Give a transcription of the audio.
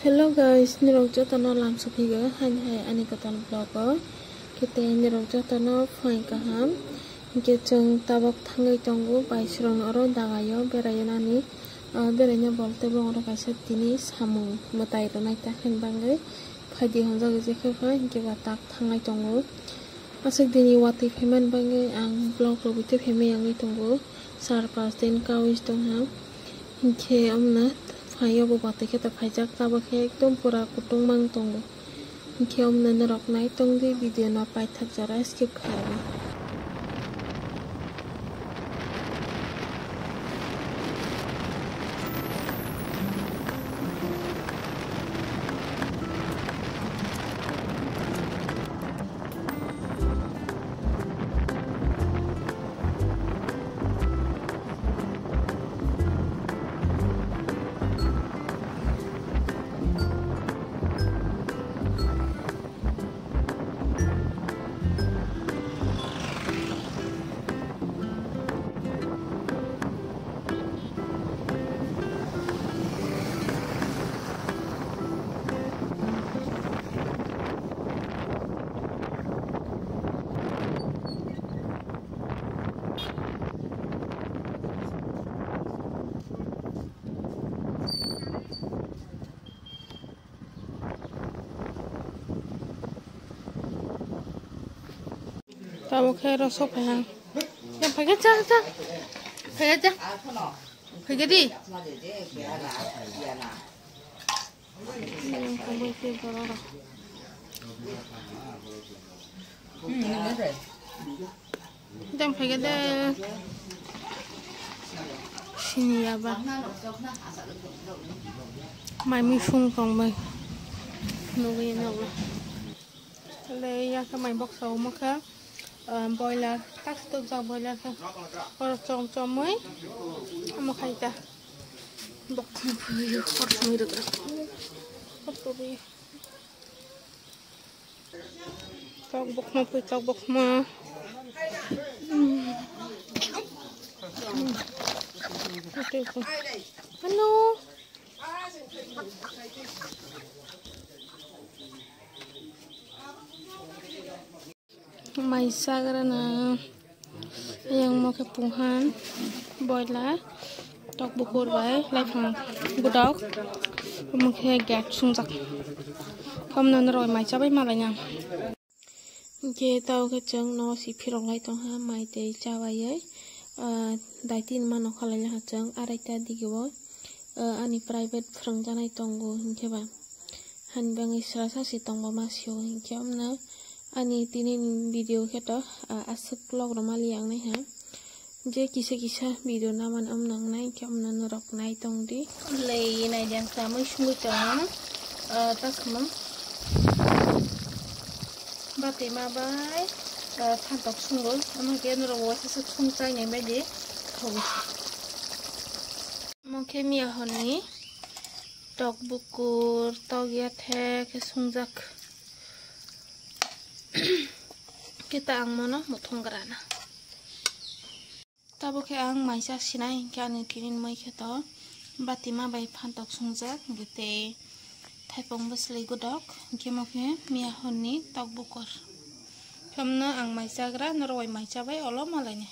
Hello guys, nirokjo tono lam sopiga hai ani koton vlogo kite nirokjo tono phai kaham ke chung tabok thangai tongo bai srong oro dagayo berayonani beranya bolte bong oro kaisa tini samung mutai ronai ta khen bangai phadi honja ge khe ke batak thangai tongo asik dini wati pheman bangai ang vlog lobite phemai angai tongo 4-5 din kawis tongham ke amna Ayo bupati kita pajak tabak ekdom pura kutung mang tongo. Kiam nanarok nai tong di video na pai thak jara skip khayabi. Tao khe ro so phải hàng. Em phải cái cha. Phải cái cha. Phải cái đi. Em không biết cái đó đâu. Em phải cái đấy. Xin ya ba. Mai mi phun còn mày. Nó về nào rồi. Lấy ya cái mày bóc sầu mà khác. Boiler tak stop za boiler ka or chom mai ama khaita bok phui or sumi ro to bi tok bok ma ano mai sagra na yang mau ke punghan boiler tok bukur bai lai phang budok mau ke gat sungjak kom nan roi mai cha bai ma la nyang ke tau ke chang no si phirong lai tong ha mai te cha bai ai dai tin ma no khala ha chang araita digibo ani private phrang janai tongo ke ba han bang isra sa si tong ba ma sio ke amna ani tinin video kita asuk vlog ramali yang nih ha je kisa video naman nang nai kam nan rok nai tong di lei nai yang sama sungu chang tas mam bate ma bai phan tok sungu ama ke no ro sa sung chai nai bai de thong mo ke mi honi tok bukur togya the ke sungjak kita ang mono muthong grana tabo ke ang maisa sinai kyani tinin mai kheto batima bai phantok sungjak gete thaipong baslei godok kemo ke mia honni tok bukor kamna ang maisa gra noroi maisa bai olo malai